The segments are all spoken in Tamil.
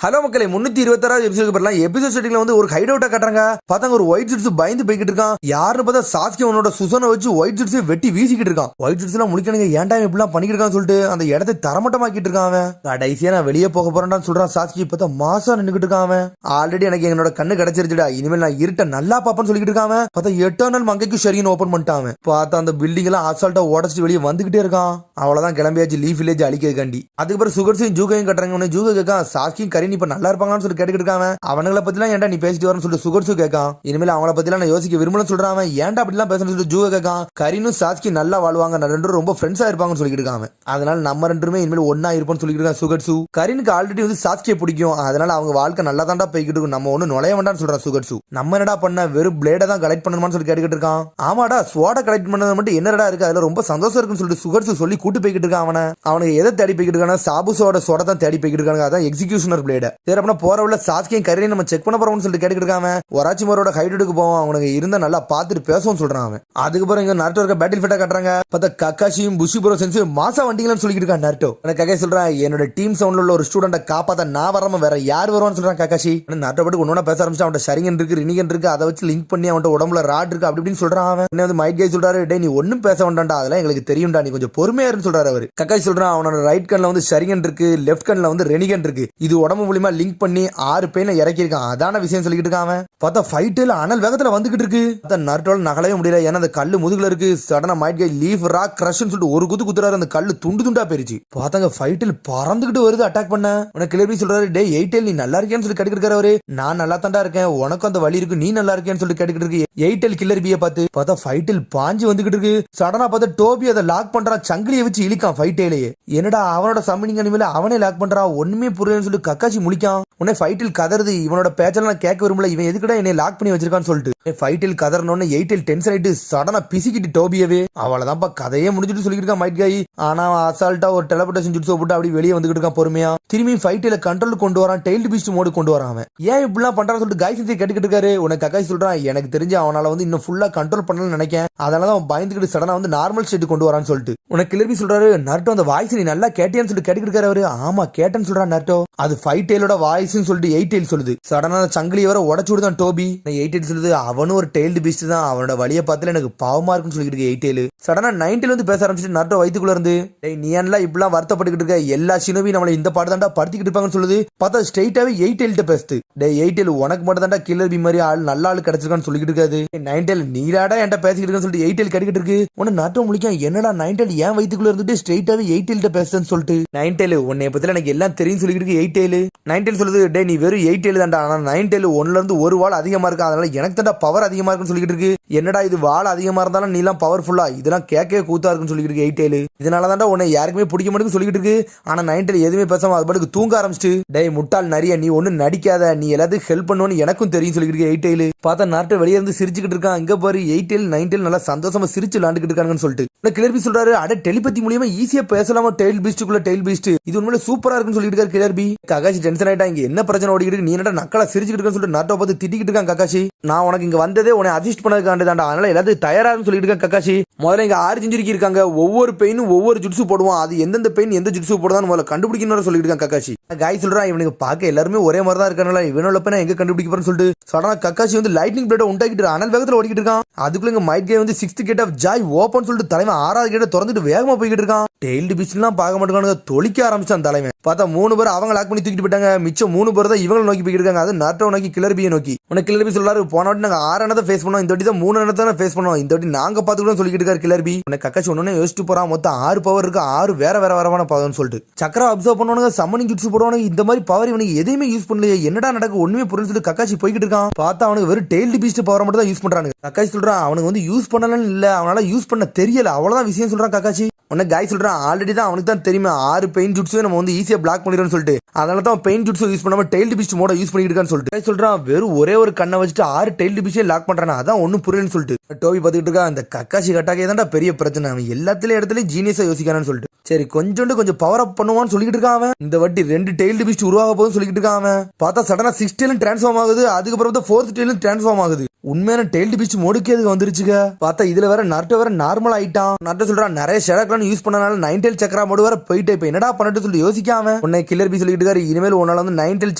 ஹலோ மக்களே 326 எபிசோட் பண்ணலாம். எபிசோட் ஸ்டார்டிங்ல வந்து ஒரு ஹைட் அவுட்டா காட்டுறாங்க. பார்த்தாங்க ஒரு ஒயிட் ஜிட்ஸ் பயந்து போய்கிட்டு இருக்கான். யாருன்னு பார்த்தா சாஸ்கி அவனோட சுசனை வச்சு ஒயிட் ஜிட்ஸ் வெட்டி வீசிக்கிட்டு இருக்கான். ஒயிட் ஜிட்ஸ் எல்லாம் முடிக்கணுங்க, ஏன்டா இப்படிலாம் பண்ணிக்கிட்டு இருக்கான்னு சொல்லிட்டு அந்த இடத்தை தரமட்டமாக்கிட்டு இருக்கான். அவன் கடைசியா நான் வெளியே போக போறேன்னு சொல்றான் சாஸ்கி. பார்த்தா மாசா நின்னுக்கிட்டு இருக்கான். அவன் ஆல்ரெடி எனக்கு என்னோட கண்ணு கிடைச்சிருச்சுடா, இனிமேல் நான் இருட்ட நல்லா பாப்பேன்னு சொல்லிட்டு இருக்கான். பார்த்தா 8 நாள் மங்கைக்கு ஷரின்னு ஓபன் பண்ணிட்டான். பார்த்தா அந்த பில்டிங் எல்லாம் அசால்ட்டா உடச்சிட்டு வெளியே வந்துகிட்டே இருக்கான். அவ்வளவுதான் கிளம்பியாச்சு லீஃப் வில்லேஜ் அழிக்கிறதுக்காண்டி. அதுக்கப்புறம் சுகர்ஸையும் ஜூகையும் கட்டுறாங்க. ஜூகை கேட்கான் சாஸ்கியும் கரீன் இப்ப நல்லா இருப்பாங்களான்னு கேட்டுக்கிட்டு இருக்காங்க. அவங்களை பத்திலாம் ஏன்டா நீ பேசிட்டு வரன்னு சொல்லிட்டு சுகர்ஸு கேட்கான். இனிமேல் அவங்கள பத்திலாம் நான் யோசிக்க விரும்பலன்னு சொல்றான். ஏன்டா அப்படிலாம் பேசணும்னு சொல்லிட்டு ஜூகை கேட்கான். கரீனும் சாஸ்கி நல்லா வாழ்வாங்க, ரெண்டு ரொம்ப ஃப்ரெண்ட்ஸா இருப்பாங்கன்னு சொல்லிட்டு இருக்காங்க. அதனால நம்ம ரெண்டுமே இனிமேல் ஒன்னா இருப்போம்னு சொல்லிட்டு இருக்கான் சுகர்ஸு. கரீனுக்கு ஆல்ரெடி வந்து சாஸ்கியை பிடிக்கும், அதனால அவங்க வாழ்க்கை நல்லா தான்டா போய்கிட்டு இருக்கும், நம்ம ஒண்ணு நுழைய வேண்டாம்னு சொல்றான் சுகர்ஸு. நம்ம என்னடா பண்ண வெறும் பிளேட தான் கலெக்ட் பண்ணணுமான்னு சொல்லி கேட்டுக்கிட்டு இருக்கான். ஆமாடா ஸ்வாட கலெக்ட் பண்ணது மட்டும் என்னடா இருக்கு, அதுல ரொம்ப சந்தோஷம் இருக்குன்னு சொல்லிட்டு சுகர்ஸு சொல்லி கூட்டு போய்கிட்டு இருக்கான். அவனுக்கு எதை தேடி போய்கிட்டு இருக்கானா, சாபுசோட சோட தான் தேடி போய்கிட்டு இருக்காங்க. அதான் எக்ஸிகியூஷனர் பிளேட. சரி அப்படின்னா போற உள்ள சாஸ்கியும் கரீனையும் நம்ம செக் பண்ண போறோம்னு சொல்லிட்டு கேட்டுக்கிட்டு இருக்காங்க. ஒராச்சிமாரோட ஹைடுக்கு போவோம், அவனுக்கு இருந்தா நல்லா பாத்துட்டு பேசவும் சொல்றான். அதுக்கப்புறம் இங்க நார்டோ இருக்க பேட்டில் ஃபிட்டா காட்டுறாங்க. பார்த்தா கக்காஷியும் புஷிபுரோ சென்ஸ் மாசா வண்டிங்களான்னு சொல்லிட்டு இருக்கான் நார்டோ. கக்காஷி சொல்றான், என்னோட டீம் சவுண்ட்ல உள்ள ஒரு ஸ்டூடெண்ட காப்பாத்த நான் வராம வேற யார் வருவான்னு சொல்றான் கக்காஷி. நார்டோ பாட்டு ஒன்னொன்னா பேச ஆரம்பிச்சு அவன் ஷரிங்கன் இருக்கு ரினிகன் இருக்கு, அதை வச்சு லிங்க் பண்ணி அவன் உடம்புல ராட் இருக்கு அப்படி இப்படின்னு சொல்றான். அவன் வந்து மைட் கை சொல்றாரு, டே நீ ஒன்னும் பேச வேண்டாம்டா, அதெல்லாம் எங்களுக்கு தெரியும்டா, நீ கொஞ்சம் பொறுமையா இருந்து சொல்றாரு அவரு. கக்காஷி சொல்றான், அவனோட ரைட் கண்ல வந்து ஷரிங்கன் இருக்கு, லெஃப்ட் கண்ல வந்து ரெனிகன் இருக்கு, இது உடம்பு மூலியமா லிங்க் பண்ணி 6 பேனை இறக்கி இருக்கான், அதான விஷயம் சொல்லிட்டு இருக்கான். பார்த்தா ஃபைட்ல அனல் வேகத்துல வந்துகிட்டு இருக்கு. நர்டோல நகலவே முடியல, ஏன்னா அந்த கல்லு முதுகுல இருக்கு. சடனா மைட் கை லீஃப் ராக் கிரஷ்னு சொல்லிட்டு ஒரு குத்துறாரு, அந்த கல்லு துண்டு துண்டா போயிருச்சு. பார்த்தாங்க ஃபைட்டில் பறந்துகிட்டு வருது அட்டாக் பண்ண. உனக்கு கிளம்பி சொல்றாரு, டே எயிட்டேல் நீ நல்லா இருக்கேன்னு சொல்லி கேட்டுக்கிட்டு அவரு. நான் நல்லா தாண்டா இருக்கேன், உனக்கும் அந்த வழி இருக்கு, நீ நல்லா இருக்கேன்னு சொல்லி கேட்டுக்கிட்டு இருக்கு. எயிட்டேல் கில்லர் பிய பார்த்து பார்த்தா ஃபைட்டில் பாஞ்சு வந்துகிட்டு இருக்கு. சடனா பார்த்தா டோபி அதை லாக் பண்றான், சங்கிலியை வச்சு இழுக்கான் ஃபைட்டேலையே. என்னடா அவனோட சம்மினிங் அனிமேல அவனே லாக் பண்றான், ஒண்ணுமே புரியலன்னு சொல்லி கக்காச்சி முழிக்கான். உடனே ஃபைட்டில் கதறுது, இவனோட பேச்செல்லாம் கேட்க விரும்பல, இவன் எதுக்குடா என்னை லாக் பண்ணி வச்சிருக்கான்னு சொல்லிட்டு. ஃபைட்டில் கதறனோன்னு எயிட்டில் டென்ஷன் ஆயிட்டு சடனா பிசிக்கிட்டு டோபியவே. அவளதான்ப்பா கதையே முடிஞ்சிட்டு சொல்லிட்டு இருக்கான் மைட் காய். ஆனா அசால்ட்டா ஒரு டெலபோர்டேஷன் ஜுட்ஸோ போட்டு அப்படி வெளியே வந்துகிட்டு இருக்கான் பொறுமையா. திரும்பி ஃபைட்டில கண்ட்ரோல் கொண்டு வரான், டெய்ல்டு பீஸ்ட் மோடு கொண்டு வரான். அவன் ஏன் இப்படிலாம் பண்றான்னு சொல்லிட்டு காய் செஞ்சு கேட்டுக்கிட்டு இருக்காரு. உனக்கு கக்காய் சொல்றான், எனக்கு தெரிஞ்சு அவனால வந்து இன்னும் ஃபுல்லா கண்ட்ரோல் பண்ணலன்னு நினைக்கிறேன், அதனாலதான் அவன் பயந்துக்கிட்டு சடனா வந்து நார்மல் ஸ்டேட் கொண்டு வரான்னு சொல்லிட்டு. உனக்கு கிளர்பி சொல்றாரு, நர்டோ அந்த வாய்ஸ் நீ நல்லா கேட்டியான்னு சொல்லிட்டு கேட்டுக்கிட்டு இருக்காரு அவரு. ஆமா கேட்டேன்னு சொல்றான் நர்டோ. அது ஃபைட்டேலோட வாய்ஸ்னு சொல்லிட்டு எயிட்டேல் சொல்லுது. சடனா சங்கிலி வர உடச்சு விடுதான் டோபி. எயிட்டேல் சொல்லுது, அவனும் ஒரு டெய்ல்டு பீஸ்ட் தான், அவனோட வழியை பார்த்துல எனக்கு பாவமா இருக்குன்னு சொல்லிட்டு எயிட்டேல். சடனா 90 வந்து பேச ஆரம்பிச்சுட்டு நர்டோ வயித்துக்குள்ள இருந்து, நீ எல்லாம் இப்பெல்லாம் வருத்தப்பட்டுக்கிட்டு இருக்க, எல்லா சினோபி நம்மள இந்த பாட்டு தாண்டா படுத்திக்கிட்டு இருப்பாங்கன்னு சொல்லுது. பார்த்தா ஸ்ட்ரெயிட்டாவே எயிட்டேல்ட்ட பேசுது. டே எயிட்டேல் உனக்கு மட்டும் தாண்டா கில்லர் பி மாதிரி ஆள் நல்ல ஆள் கிடைச்சிருக்கான்னு சொல்லிட்டு இருக்காது. 90 நீராடா என்கிட்ட பேசிக்கிட்டு இருக்குன்னு சொல்லிட்டு எயிட்டேல் கேட்டுக்கிட்டு இருக்கு. உன்ன நர்டோ முழிக்க, என்னடா 90 ஏன் வயித்துக்குள்ள இருந்துட்டு ஸ்ட்ரெயிட்டாவே எயிட்டேல்ட்ட பேசுன்னு சொல்லிட்டு. 90 உன்னை பத்தில எனக்கு எல்லாம் தெரியும் சொல்லிட்டு இருக்கு எயிட்டேல். 90 சொல்லுது, டே நீ வெறும் எயிட்டேல் தாண்டா, ஆனா 90 ஒன்னுல இருந்து ஒரு வால் அதிகமா இருக்கு, அதனால எனக்கு தாண்டா பவர் அதிகமா இருக்குன்னு சொல்லிட்டு இருக்கு. என்னடா இது வால் அதிகமா இருந்தாலும் நீ எல்லாம் பவர்ஃபுல்லா, இதெல்லாம் கேட்கவே கூத்தா இருக்குன்னு சொல்லிட்டு இருக்கு எயிட்டேல். இதனால தாண்டா உன்னை யாருக்குமே பிடிக்க மாட்டேங்குன்னு சொல்லிட்டு இருக்கு. ஆனா 90 எதுவுமே பேசாம அது பாட்டுக்கு தூங்க ஆரம்பிச்சிட்டு, டே முட்டாள் நிறைய நீ ஒண்ணு நடிக்காத, நீ எல்லாத்துக்கும் ஹெல்ப் பண்ணுவோன்னு எனக்கும் தெரியும் சொல்லிட்டு இருக்கு எயிட்டேல். பார்த்தா நாட்டை வெளியே இருந்து சிரிச்சுக்கிட்டு இருக்கான். இங்க பாரு எயிட்டேல் 90 நல்லா சந்தோஷமா சிரிச்சு விளாண்டுக்கிட்டு இருக்காங்கன்னு சொல்லிட்டு. கிளர்பி சொல்றாரு, அட டெலிபதி மூலியமா ஈஸியா பேசலாமா டெயில் பீஸ்டுக்குள்ள டெயில் பீஸ்ட், இது உண்மையில சூப்பரா இருக்குன்னு சொல்லிட்டு இருக்காரு கிளர்பி. ககாஷி டென்ஷன் ஆயிட்டா, இங்க என்ன பிரச்சனை ஓடிக்கிட்டு இருக்கு, நீ என்னடா நக்கலா சிரிச்சுக்கிட்டு இருக்குன்னு சொல்லிட்டு நாட்டோ பார்த்து திட்டிக்கிட்டு இருக்கான் ககாஷி. நான் உனக்கு இங்க வந்ததே உன்னை அசிஸ்ட் பண்ணதுக்காண்டி தாண்டா, அதனால எல்லாத்தையும் தயாரான்னு சொல்லிட்டு இருக்கான் ககாஷி. முதல்ல இங்க 6 செஞ்சுரி இருக்காங்க, ஒவ்வொரு பெயினும் ஒவ்வொரு ஜுட்ஸு போடுவான், அது எந்தெந்த பெயின் எந்த ஜுட்ஸு போடுதான் முதல்ல கண்டுபிடிக்கணும்னு சொல்லிட்டு இருக்கான் ககாஷி. காய் சொல்றான், இவனுக்கு பார்க்க எல்லாருமே ஒரே மாதிரி தான் இருக்கானுல, இவனோட பெண்ணை எங்க கண்டுபிடிக்க போறேன்னு சொல்லிட்டு சடனா ககாஷி வந்து லைட்னிங் பிளேட உண்டாக்கிட்டு அனல் வேகத்துல ஓடிக்கிட்டு இருக்கான். அதுக்குள்ள இங்க மைட் கே வந்து 6th gate of Joy open சொல்லிட்டு தலைவன் 6வது கேட்ட திறந்துட்டு வேகமா போய்கிட்டு இருக்கான். டெய்ல்டு பீஸ்ட்லாம் பார்க்க மாட்டேங்கானுங்க, தொளிக்க ஆரம்பிச்சான் தலைவன். பார்த்தா 3 பேர் அவங்க லாக் பண்ணி தூக்கிட்டு போயிட்டாங்க, மிச்சம் 3 பேர் தான் இவங்களை நோக்கி போய்கிட்டு இருக்காங்க. அது நாட்டோ நோக்கி கிளர்பியை நோக்கி. உனக்கு கிளர்பி சொல்றாரு, போன வாட்டி நாங்க 6 எண்ணத்தை ஃபேஸ் பண்ணோம், இந்த வாட்டி தான் 3 எண்ணத்தை ஃபேஸ் பண்ணோம், இந்த வாட்டி நாங்க பாத்துக்கிட்டோம் சொல்லிட்டு இருக்காரு கிளர்பி. உனக்கு கக்காச்சி ஒன்னே யோசிச்சு போறான், மொத்தம் 6 பவர் இருக்கு, 6 வேற வேற வரவான பவர்னு சொல்லிட்டு. சக்கரா அப்சர்வ் பண்ணுவானுங்க, சம்மனிங் ஜுட்ஸ் போடுவானுங்க, இந்த மாதிரி பவர் இவனுக்கு எதையுமே யூஸ் பண்ணலையே, என்னடா நடக்கு ஒண்ணுமே புரியல சொல்லிட்டு கக்காச்சி போய்கிட்டு இருக்கான். பார்த்தா அவனுக்கு வெறும் டெய்ல்டு பீஸ்ட் பவர் மட்டும் தான் யூஸ் பண்றாங்க. கக்காச்சி சொல்றான், அவனுக்கு வந்து யூஸ் பண்ணலன்னு இல்ல, அவனால யூஸ் பண்ண தெரியல, அவ்வளவுதான் விஷயம் சொல்றான் கக்காச்சி. உன்ன காய் சொல்றான், ஆல்ரெடி தான் அவனுக்கு தான் தெரியுமா 6 பெயின் ஜுட்ஸும் நம்ம வந்து ஈஸியா பிளாக் பண்ணிடுறோம்னு சொல்லிட்டு, அதனால தான் பெயின் ஜுட்ஸ் யூஸ் பண்ணாம டெய்ல்டு பீஸ்ட் மோட யூஸ் பண்ணிட்டு இருக்கான்னு சொல்லிட்டு. காய் சொல்றான், வெறும் ஒரே ஒரு கண்ணை வச்சுட்டு 6 டெய்ல்டு பீஸ்டே லாக் பண்றானா, அதான் ஒன்னும் புரியலன்னு சொல்லிட்டு. டோபி பாத்துக்கிட்டு இருக்கா, அந்த கக்காசி கட்டாக்கே தான்டா பெரிய பிரச்சனை, அவன் எல்லாத்துலயும் இடத்துலயும் ஜீனியஸா யோசிக்கிறான்னு சொல்லிட்டு. சரி கொஞ்சம் பவர் அப் பண்ணுவான்னு சொல்லிட்டு இருக்கான் அவன். இந்த வாட்டி 2 டெய்ல்டு பீஸ்ட் உருவாக போகுதுன்னு சொல்லிட்டு இருக்கான் அவன். பார்த்தா சடனா 6th டெயிலும் டிரான்ஸ்ஃபார்ம் ஆகுது, அதுக்கப்புறம் 4th டெயிலும் டிரான்ஸ்ஃபார்ம் ஆகுது. உண்மையான டெய்ல்டு பீச் மோடுக்கே அதுக்கு வந்துருச்சுங்க. பார்த்தா இதுல வேற நருட்டோ வேற நார்மல் ஆயிட்டான். நருட்டோ சொல்றான் நிறைய ஷெடாக்லாம் யூஸ் பண்ணனால 9 டெயில் சக்கரா மோடு வேற போயிட்டு இப்ப என்னடா பண்ணிட்டு சொல்லி யோசிக்காம உன்னை கில்லர் பி சொல்லிட்டு இருக்காரு. இனிமேல் உன்னால வந்து 9 டெயில்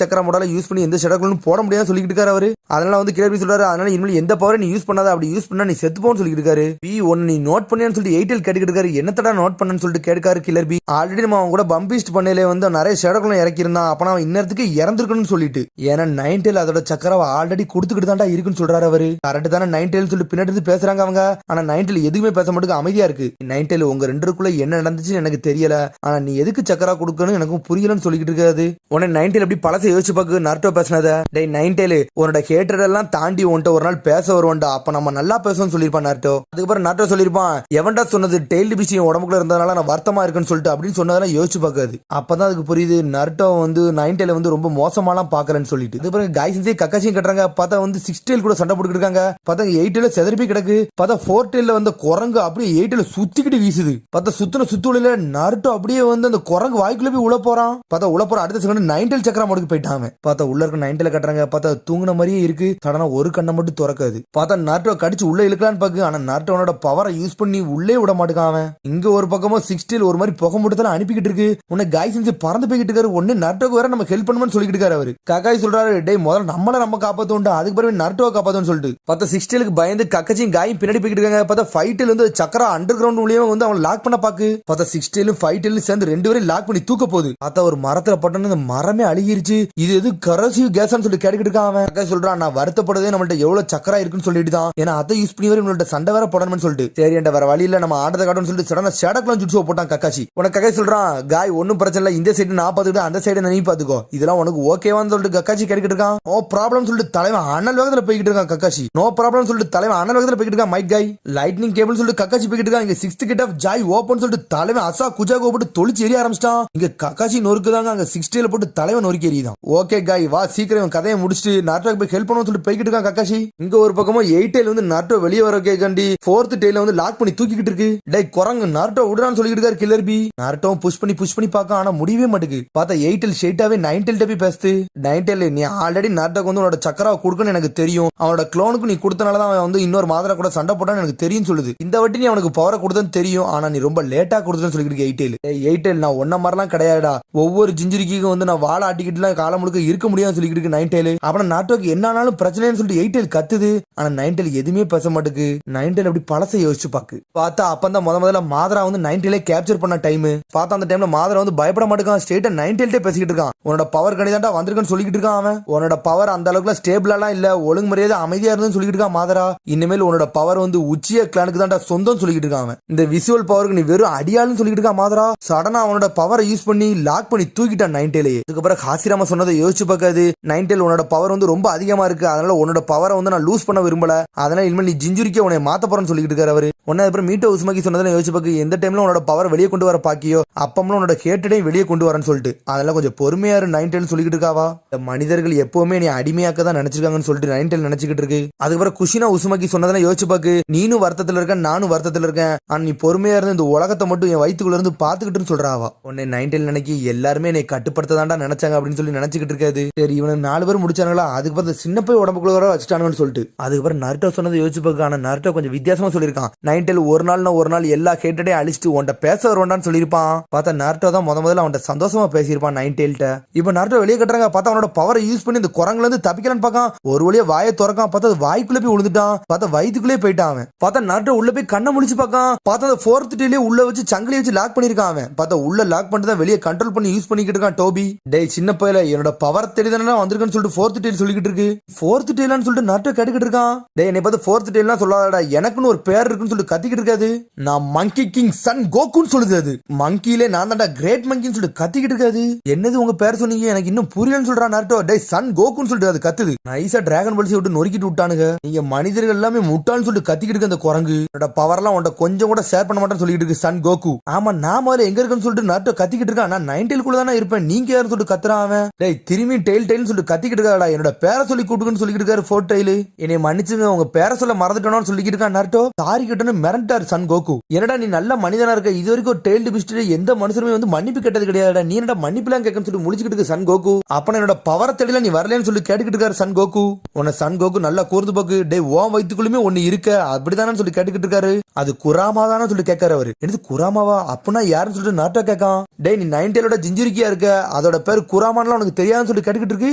சக்கரா மோடால யூஸ் பண்ணி எந்த ஷெடாக்லும் போட முடியாது சொல்லிட்டு இருக்காரு அவரு. அதனால வந்து கில்லர் பி சொல்றாரு அதனால இனிமேல் எந்த பவரை நீ யூஸ் பண்ணாத, அப்படி யூஸ் பண்ணா நீ செத்து போன்னு சொல்லிட்டு இருக்காரு. பி ஒன்னு நீ நோட் பண்ணியான்னு சொல்லிட்டு 8 டெயில் கேட்டுக்கிட்டு இருக்காரு. என்னத்தடா நோட் பண்ணன்னு சொல்லிட்டு கேட்காரு கில்லர் பி. ஆல்ரெடி நம்ம அவன் கூட பம்பிஸ்ட் பண்ணையில வந்து நிறைய ஷெடாக்லாம் இறக்கி இருந்தான். அப்ப அவன் இன்னத்துக்கு இறந்துருக்கணும்னு சொல்லிட்டு, ஏன்னா 9 டெயில் அதோட சக்கராவை ஆல்ரெடி கொடுத்துக்கிட்டு தான்டா இருக்குன்னு சொல்றாரு அவரு. கரெக்ட் தானே 9 டெயில் சொல்லி பின்னாடி இருந்து பேசுறாங்க அவங்க. ஆனா 9 டெயில் எதுவுமே பேச மாட்டுக்கு அமைதியா இருக்கு. 9 டெயில் உங்க ரெண்டுக்குள்ள என்ன நடந்துச்சுன்னு எனக்கு தெரியல, ஆனா நீ எதுக்கு சக்கரா கொடுக்கணும் எனக்கும் புரியலன்னு சொல்லிட்டு இருக்காது. உடனே 9 டெயில் அப்படி பழச யோசிச்சு பாக்கு நருட்டோ பேசினத. டேய் 9 டெயில் உன்னோட ஹேட்டர் எல்லாம் தாண்டி உன்ட்ட ஒரு நாள் பேச வருவான்டா, அப்ப நம்ம நல்லா பேசணும்னு சொல்லிருப்பான் நருட்டோ. அதுக்கப்புறம் நருட்டோ சொல்லிருப்பான் எவன்டா சொன்னது டெய்ல்டு பீச் உடம்புக்குள்ள இருந்ததுனால நான் வருத்தமா இருக்குன்னு சொல்லிட்டு அப்படின்னு சொன்னதெல்லாம் யோசிச்சு பாக்காது. அப்பதான் அதுக்கு புரியுது நருட்டோ வந்து 9 டெயில் வந்து ரொம்ப மோசமாலாம் பாக்கலன்னு சொல்லிட்டு. அதுக்கப்புறம் காய்ஸே கக்காசியும் கட்டுறாங்க. பார்த்தா வந்து 6 டெயில் கூட சண்டை போட்டுக்கிட்டு இருக்காங்க. பார்த்தா 8 டெயில் செதறி கிடக்கு. பார்த்தா 4 டெயில வந்து குரங்கு அப்படியே 8 டெயில் சுத்திக்கிட்டு வீசுது. பார்த்தா சுத்தின சுத்துவழில நருட்டோ அப்படியே வந்து அந்த குரங்கு வாய்க்குள்ள போய் உள்ள போறான். பார்த்தா உள்ள போற அடுத்த செகண்ட் 9 டெயில் சக்கரா மோடுக்கு போயிட்டாங்க. பார்த்தா உள்ள இருக்க 9 டெயில் கட்டுறாங்க. பார்த்தா தூங்குன மாதிரியே இருக்கு. சடனா ஒரு கண்ணை மட்டும் திறக்காது. பார்த்தா நருட்டோ கடிச்சு உள்ள இழுக்கலான்னு பாக்கு. ஆனா நருட்டோனோட பவரை யூஸ் பண்ணி உள்ளே விட மாட்டேங்கான். இங்க ஒரு பக்கமா 6 டெயில் ஒரு மாதிரி புகை மூட்டத்தெல்லாம் அனுப்பிக்கிட்டு இருக்கு. உன்னை காய்ஸ் பறந்து போய்கிட்டு இருக்காரு. ஒன்னு நருட்டோக்கு வேற நம்ம ஹெல்ப் பண்ணுவோம்னு சொல்லிட்டு இருக்காரு அவரு. கக்காய் சொல்றாரு டேய் முதல்ல நம்ம காப்பாத்தோம், அதுக்கு பிறகு நருட்டோவை காப்பாத்தோம்னு சொல்லிட்டு. பார்த்தா 6 டெயிலுக்கு பயந்து கக்கச்சியும் காயும் பின்னாடி போய்கிட்டு இருக்காங்க. பார்த்தா 5 டெயில் வந்து சக்கரா அண்டர் கிரவுண்ட் மூலியமா வந்து அவன் லாக் பண்ண பாக்கு. பார்த்தா 6 டெயிலும் 5 டெயிலும் சேர்ந்து ரெண்டு பேரும் லாக் பண்ணி தூக்க போகுது. பார்த்தா ஒரு மரத்துல பட்டோன்னு இந்த மரமே அழுகிருச்சு. இது எது கரோசிவ் கேஸ்னு சொல்லி கேட்டுக்கிட்டு இருக்கான் அவன். கக்காய் சொல்றான் நான் வருத்தப்படுறதே நம்மள்ட்ட எவ்வளவு சக்கரா இருக்குன்னு சொல்லிட்டு தான், ஏன்னா அதை யூஸ் பண்ணி வரை நம்மள்ட்ட சண்டை வேற போடணும்னு சொல்லிட்டு. சரி என்ற வேற வழியில நம்ம ஆட்டத்தை காட்டணும்னு சொல்லிட்டு சடனா ஷேடக்லாம் ஜுட்ஸோ போட்டான் கக்காசி. உனக்கு கக்காய் சொல்றான் காய் ஒன்னும் பிரச்சனை இல்லை, இந்த சைடு நான் பாத்துக்கிட்டு அந்த சைடு நீ பாத்துக்கோ, இதெல்லாம் உனக்கு ஓகேவான்னு சொல்லிட்டு கக்காசி கேட்டுக்கிட்டு இருக்கான். நோ ப்ராப்ளம் சொல்லிட்டு தலைவன் அனல் வேகத்துல போய்கிட்டு இருக்கான் கக்காசி. நோ ப்ராப்ளம் சொல்லிட்டு தலைவன் அனல் வேகத்துல போய்கிட்டு இருக்கான் மைட் காய். லைட்னிங் கேபிள் சொல்லிட்டு கக்காசி போய்கிட்டு இருக்கான். இங்க 6th gate of Joy open சொல்லிட்டு தலைவன் அசா குஜாகோ போட்டு தொளிச்சு எரிய ஆரம்பிச்சிட்டான். இங்க கக்காசி நொறுக்குதாங்க, அங்க 6 டெயில போட்டு தலைவன் நொறுக்கி எரியுதான். ஓகே காய் வா சீக்கிரம் கதையை முடிச்சுட்டு நருட்டோக்கு போய் ஹெல்ப் பண்ணணும்னு சொல்லிட்டு போய்கிட்டு இருக்கான் கக்காசி. இங்க ஒரு பக்கமா 8 டெயில் வந்து நருட்டோ வெளியே வர கேண்டி 4th டெயில வந்து லாக் பண்ணி தூக்கிட்டு இருக்கு. டேய் குரங்கு நருட்டோ விடுறான்னு சொல்லிட்டு இருக்காரு கில்லர் பி. நருட்டோ புஷ் பண்ணி பார்க்க ஆனா முடியவே மாட்டுக்கு. பார்த்தா 8 டெயில் ஸ்ட்ரைட்டாவே 9 டெயில் போய் பேசுது. 9 டெயில் நீ ஆல்ரெடி நருட்டோக்கு வந்து உன்னோட சக்கராவை கொடுக்கணும்னு எனக்கு தெரியும், அவனோட க்ளோனுக்கு நீ கொடுத்தனாலதான் அவன் வந்து இன்னொரு மாதிரி கூட சண்டை போட்டான்னு எனக்கு தெரியும் சொல்லுது. இந்த வாட்டி நீ அவனுக்கு பவரை கொடுத்தன்னு தெரியும், ஆனா நீ ரொம்ப லேட்டா கொடுத்தன்னு சொல்லிட்டு 8 டெயில். 8 டெயில் நான் ஒன்ன மாதிரிலாம் கிடையாதுடா, ஒவ்வொரு ஜிஞ்சிரிக்கும் வந்து நான் வாழை ஆட்டிக்கிட்டுலாம் காலம் முழுக்க இருக்க முடியாதுன்னு சொல்லிட்டு 9 டெயில். அப்புறம் நருட்டோக்கு என்ன ஆனாலும் பிரச்சனைன்னு சொல்லிட்டு 8 டெயில் கத்துது. ஆனா 9 டெயில் எதுவுமே பேச மாட்டுக்கு. 9 டெயில் அப்படி பழசை யோசிச்சு பாக்கு. பார்த்தா அப்பந்தான் முதல்ல மாதரா வந்து 9 டெயிலே கேப்சர் பண்ண டைம். பார்த்தா அந்த டைம்ல மாதரா வந்து பயப்பட மாட்டேங்கான், ஸ்ட்ரெயிட்டா 9 டெயில்ட்டே பேசிக்கிட்டு இருக்கான். உன்னோட பவர் கணிதாண்டா வந்திருக்குன்னு சொல்லிட்டு இருக்கான் அவன். உன்னோட பவர் அந்த அளவுக்கு ஸ்டேபிளாலாம் இல்ல, ஒழுங்கு மரியாதை அமைதியா இருந்துன்னு சொல்லிட்டு இருக்கான் மாதரா. இனிமேல் உன்னோட பவர் வந்து உச்சிய கிளானுக்கு தான்டா சொந்தம் சொல்லிட்டு இருக்கான் அவன். இந்த விசுவல் பவருக்கு நீ வெறும் அடியாளுன்னு சொல்லிட்டு இருக்கான் மாதரா. சடனா அவனோட பவரை யூஸ் பண்ணி லாக் பண்ணி தூக்கிட்டான் 9 டெயிலே. அதுக்கப்புறம் ஹாசிராமா சொன்னதை யோசிச்சு பார்க்காது. 9 டெயில் உன்னோட பவர் வந்து ரொம்ப அதிகமா இருக்கு, அதனால உன்னோட பவரை வந்து நான் லூஸ் பண்ண விரும்பல, அதனால இனிமேல் நீ ஜிஞ்சுரிக்கே உன்னை மாத்த போறேன்னு சொல்லிட்டு இருக்காரு அவரு. உன்ன அப்புறம் மீட்டோ உசுமாக்கி சொன்னதை யோசிச்சு பார்க்க எந்த டைம்ல உன்னோட பவர் வெளியே கொண்டு வர பாக்கியோ அப்பம்ல உன்னோட ஹேட்டடையும் வெளியே கொண்டு வரேன்னு சொல்லிட்டு அதெல்லாம் கொஞ்சம் பொறுமையா 9 டெயில் சொல்லிட்டு இருக்காவா. மனிதர்கள் எப்பவுமே நீ அடிமையாக்க தான் நினைச்சிருக்காங்கன்னு சொல்லிட்டு 9 டெயில் நினைச்சுக்கிட்டு இருக்கு. அதுக்கப்புறம் குஷினா உசுமாக்கி சொன்னதெல்லாம் யோசிச்சு பாக்கு. நீனும் வருத்தத்துல இருக்கேன், நானும் வருத்தத்துல இருக்கேன், ஆனா நீ பொறுமையா இருந்து இந்த உலகத்தை மட்டும் என் வயிற்றுக்குள்ள இருந்து பாத்துக்கிட்டுன்னு சொல்றாவா. உன்னை 9 டெயில் நினைக்கி எல்லாருமே என்னை கட்டுப்படுத்த தாண்டா நினைச்சாங்க அப்படின்னு சொல்லி நினைச்சுக்கிட்டு இருக்காது. சரி இவனுக்கு 4 பேர் முடிச்சாங்களா, அதுக்கு பார்த்து சின்ன போய் உடம்புக்குள்ள வர வச்சுட்டானுன்னு சொல்லிட்டு அதுக்கப்புறம் நருட்டோ சொன்னதை யோசிச்சு பாக்கு. ஆனா நருட்டோ கொஞ்சம் வித்தியாசமா சொல்லியிருக்கான். 9 டெயில் ஒரு நாள் எல்லா ஹேட்டடையும் அழிச்சிட்டு உன்ட்ட பேச வருவான்னு சொல்லியிருப்பான். பார்த்தா நருட்டோ தான் முதல்ல அவன்கிட்ட சந்தோஷமா பேசியிருப்பான் 9 டெயில்ட்ட. இப்ப நருட்டோ வெளியே கட்டுறாங்க. பார்த்தா அவனோட பவரை யூஸ் பண்ணி இந்த குரங்குல இருந்து தப்பிக்கலான்னு பார்க்கான். ஒரு வழியா வாயை திறக்கான். பார்த்தா வாய்க்குள்ள போய் விழுந்துட்டான். பார்த்தா வயிற்றுக்குள்ளே போயிட்டான் அவன். பார்த்தா நருட்டோ உள்ள போய் கண்ணை முடிச்சு பார்க்கான். பார்த்தா அந்த 4th டெயிலே உள்ள வச்சு சங்கிலி வச்சு லாக் பண்ணிருக்கான் அவன். பார்த்தா உள்ள லாக் பண்ணிட்டு தான் வெளியே கண்ட்ரோல் பண்ணி யூஸ் பண்ணிக்கிட்டு இருக்கான் டோபி. டேய் சின்ன பையல என்னோட பவர் தெரியுதானே வந்திருக்குன்னு சொல்லிட்டு 4th டெயில் சொல்லிக்கிட்டு இருக்கு. 4th டெயிலான்னு சொல்லிட்டு நருட்டோ கேட்டுக்கிட்டு இருக்கான். டேய் என்னை பார்த்து 4th டெயில்னா சொல்லாதடா, எனக்குன்னு ஒரு பேர் இருக்குன்னு சொல்லிட்டு கத்திக்கிட்டு இருக்காது. நான் மங்கி கிங் சன் கோகுன்னு சொல்லுது. அது மங்கிலே நான் தான்டா கிரேட் மங்கின்னு சொல்லிட்டு கத்திக்கிட்டு இருக்காது. என்னது உங்க பேர் சொன்னீங்க எனக்கு இன்னும் புரியலன்னு சொல்றான் நருட்டோ. டேய் சன் கோகுன்னு சொல்லிட்டு அது கத்துது. நைஸா டிராகன் பால்ஸை விட்டு நொறுக்கிட்டு விட்டானுங்க. நீங்க மனிதர்கள் எல்லாமே முட்டான்னு சொல்லிட்டு கத்திக்கிட்டு இருக்க அந்த குரங்கு பவர்லாம் உன்ட கொஞ்சம் கூட ஷேர் பண்ண மாட்டேன்னு சொல்லிட்டு இருக்கு சன் கோகு. ஆமா நான் முதல்ல எங்க இருக்குன்னு சொல்லிட்டு நருட்டோ கத்திக்கிட்டு இருக்கான். நான் 9 டெயிலுக்குள்ள தானே இருப்பேன், நீங்க யாருன்னு சொல்லிட்டு கத்துறான் அவன். டேய் திரும்பி டெயில் டெயில் சொல்லிட்டு கத்திக்கிட்டு இருக்காடா, என்னோட பேரை சொல்லி கூட்டுக்குன்னு சொல்லிட்டு இருக்காரு 4th டெயில். என்னை மன்னிச்சுங்க உங்க பேரை சொல்ல மறந்துட்டோம்னு சொல்லிக்கிட்டு இருக்கான் நருட்டோ. சாரி கிட்டன்னு மிரண்டாரு சன் கோகு. என்னடா நீ நல்ல மனிதனா இருக்க, இது வரைக்கும் ஒரு டெய்ல்டு பிஸ்ட் எந்த மனுஷனுமே வந்து மன்னிப்பு கேட்டது கிடையாதுடா, நீ என்னடா மன்னிப்புலாம் கேட்கன்னு சொல்லி முடிச்சுக்கிட்டு இருக்க சன் கோகு. அப்ப என்னோட பவரை தெரியல நீ வரலன்னு சொல்லி கேட்டுக்கிட்டு இருக்காரு சன் கோகு. உன்னை சன் கோகு நல்லா கூர்ந்து போக்கு, டே ஓம் வயித்துக்குள்ளுமே ஒண்ணு இருக்க அப்படிதானு சொல்லி கேட்டுக்கிட்டு இருக்காரு. அது குராமா தானு சொல்லி கேட்காரு அவரு. என்னது குராமாவா, அப்பனா யாருன்னு சொல்லிட்டு நாட்டோ கேட்கான். டே நீ நைன்டேலோட ஜிஞ்சிரிக்கியா இருக்க, அதோட பேர் குராமான்லாம் உனக்கு தெரியாதுன்னு சொல்லி கேட்டுக்கிட்டு இருக்கு.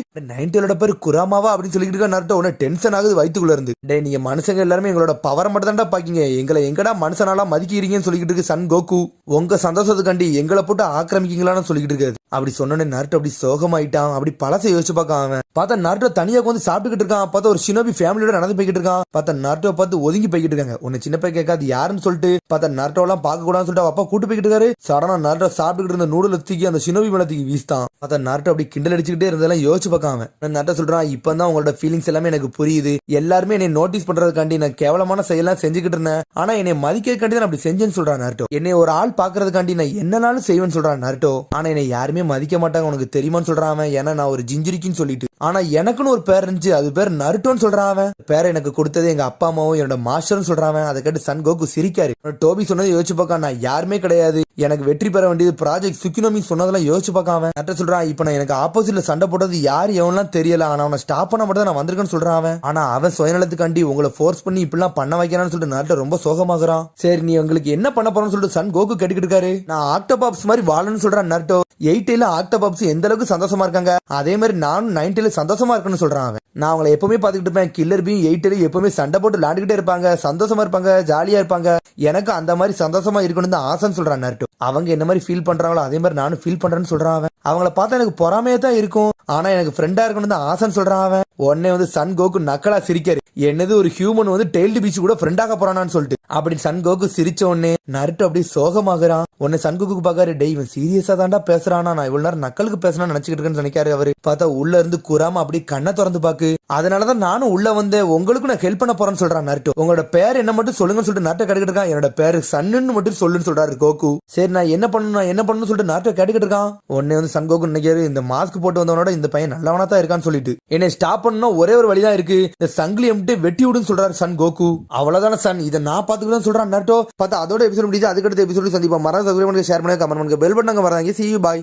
நைன்டேலோட பேர் குராமாவா அப்படின்னு சொல்லிட்டு இருக்க நாட்டோ. உடனே டென்ஷன் ஆகுது வயித்துக்குள்ள இருந்து. டே நீங்க மனுஷங்க எல்லாருமே எங்களோட பவரை மட்டும் தான்டா பாக்கீங்க, எங்களை எங்கடா மனுஷனாலா மதிக்கிறீங்கன்னு சொல்லிக்கிட்டு இருக்கு சன் கோகு. உங்க சந்தோஷத்துக்காண்டி எங்களை போட்டு ஆக்கிரமிக்கீங்களான்னு சொல்லிக்கிட்டு இருக்காரு. அப்படி சொன்னோன்னே நருட்டோ அப்படி சோகமாயிட்டான். அப்படி பழசை யோசிச்சு பார்க்க அவன் பார்த்தா நருட்டோ தனியா வந்து சாப்பிட்டுக்கிட்டு இருக்கான். பார்த்தா ஒரு ஷினோபி ஃபேமிலியோட நடந்து போய்கிட்டு இருக்கான். பார்த்தா நருட்டோ பார்த்து ஒதுங்கி போய்கிட்டு இருக்காங்க. உன்னை சின்ன பையன் கேட்காது யாருன்னு சொல்லிட்டு பார்த்தா நருட்டோ எல்லாம் பார்க்க கூடாதுன்னு சொல்லிட்டு அப்பா கூட்டு போய்கிட்டு இருக்காரு. சடனா நருட்டோ சாப்பிட்டுக்கிட்டு இருந்த நூடுல தூக்கி அந்த ஷினோபி மேல தூக்கி வீசிட்டான். பார்த்தா நருட்டோ அப்படி கிண்டல் அடிச்சுக்கிட்டே இருந்ததெல்லாம் யோசிச்சு பார்க்க அவன் நருட்டோ சொல்றான், இப்பதான் உங்களோட ஃபீலிங்ஸ் எல்லாமே எனக்கு புரியுது. எல்லாருமே என்னை நோட்டீஸ் பண்றதுக்காண்டி நான் கேவலமான செயலாம் செஞ்சுக்கிட்டு இருந்தேன், ஆனா என்னை மதிக்கிறதுக்காண்டி தான் அப்படி செஞ்சேன்னு சொல்றான் நருட்டோ. என்னை ஒரு ஆள் பாக்குறதுக்காண்டி நான் என்னனாலும் செய்வேன்னு சொல்றான் நருட்டோ. ஆனா என்னை யாருமே மதிக்க மாட்டாங்க உனக்கு தெரியுமான்னு சொல்றான் அவன். ஏன்னா நான் ஒரு ஜிஞ்சிரிக்குன்னு சொல்லிட்டு, ஆனா எனக்குன்னு ஒரு பேர் இருந்துச்சு, அது பேர் நருட்டோன்னு சொல்றான் அவன். பேரை எனக்கு கொடுத்தது எங்க அப்பா அம்மாவும் என்னோட மாஸ்டர்னு சொல்றான் அவன். அதை கேட்டு சன் கோகு சிரிக்காரு. டோபி சொன்னதை யோசிச்சு பார்க்க, நான் யாருமே கிடையாது, எனக்கு வெற்றி பெற வேண்டியது ப்ராஜெக்ட் சுக்கினோமி சொன்னதெல்லாம் யோசிச்சு பார்க்க அவன் நட்ட சொல்றான். இப்ப நான் எனக்கு ஆப்போசிட்ல சண்டை போட்டது யாரு எவன்லாம் தெரியல, ஆனா அவனை ஸ்டாப் பண்ண மட்டும் தான் நான் வந்திருக்கேன்னு சொல்றான் அவன். ஆனா அவன் சுயநலத்துக்காண்டி உங்களை ஃபோர்ஸ் பண்ணி இப்படிலாம் பண்ண வைக்கிறான்னு சொல்லிட்டு நருட்டோ ரொம்ப சோகமாகறான். சரி நீ உங்களுக்கு என்ன பண்ண போறன்னு சொல்லிட்டு சன் கோகு கேட்டுக்கிட்டு இருக்காரு. நான் ஆக்டோபாப்ஸ் மாதிரி வாழணும்னு சொல்றான் நருட்டோ. 8 ஆக்டோபாப்ஸ் எந்த அளவுக்கு சந்தோஷமா இருக்காங்க, அதே மாதிரி நானும் 9 சந்தோஷமா இருக்குன்னு சொல்றான் அவன். நான் அவங்களை எப்பவுமே பாத்துக்கிட்டு இருப்பேன், கில்லர் பீயும் 8 எப்பவுமே சண்டை போட்டு விளையாண்டுகிட்டே இருப்பாங்க, சந்தோஷமா இருப்பாங்க, ஜாலியா இருப்பாங்க, எனக்கு அந்த மாதிரி சந்தோஷமா இருக்கணும் தான் ஆசைன்னு சொல்றான் நருட்டோ. அவங்க என்ன மாதிரி ஃபீல் பண்றாங்களோ அதே மாதிரி நானும் ஃபீல் பண்றேன்னு சொல்றான் அவன். அவங்கள பார்த்தா எனக்கு பொறாமையா தான் இருக்கும், ஆனா எனக்கு ஃப்ரெண்டா இருக்கணும் தான் ஆசைன்னு சொல்றான் அவன். உடனே வந்து சன் கோகு நக்கலா சிரிக்காரு. என்னது ஒரு ஹியூமன் வந்து டெய்ல்டு பீச் கூட ஃப்ரெண்டாக போறானான்னு சொல்லிட்டு. அப்படி சன் கோகு சிரிச்ச உடனே நருட்டோ அப்படியே சோகமாகறான். உடனே சன் கோகு பாக்காரு, டே இவன் சீரியஸா தாண்டா பேசுறானா, நான் இவ்வளவு நேரம் நக்கலுக்கு பேசணும்னு நினைச்சுக்கிட்டு இருக்கேன்னு நினைக்காரு அவரு. பார்த்தா உள்ள இருந்து குராம அப்படி கண்ணை திறந்து பாக்கு. அதனாலதான் நானும் உள்ள வந்தேன், உங்களுக்கு நான் ஹெல்ப் பண்ண போறேன்னு சொல்றான் நருட்டோ. உங்களோட பேர் என்ன மட்டும் சொல்லுங்கன்னு சொல்லிட்டு நருட்டோ கேட்டுக்கிட்டு இருக்கான். என்னோட பேரு சன்னு மட்டும் சொல்லுன்னு சொல்றாரு கோகு. சரி நான் என்ன பண்ணணும்னு சொல்லிட்டு நருட்டோ கேட்டுக்கிட்டு இருக்கான். உடனே வந்து சன் கோகு நினைக்காரு, இந்த மாஸ்க் போட்டு வந்தவனோட இந்த பையன் நல்லவனா தான் இருக்கான்னு சொல்லிட்டு என்னை ஸ்டாப் பண்ணணும் ஒரே ஒரு வழிதான் இருக்கு, இந்த சங்கிலி எம்ட்டு வெட்டி விடுன்னு சொல்றாரு சன் கோகு. அவ்வளவுதான சன், இதை நான் பாத்துக்கிட்டு சொல்றான் நருட்டோ. பார்த்தா அதோட எபிசோட் முடியுது. அதுக்கடுத்த எபிசோடு சந்திப்போம். மறக்காம ஷேர் பண்ணுங்க, கமெண்ட் பண்ணுங்க, பெல் பட்டனை வராங்க. See you, bye.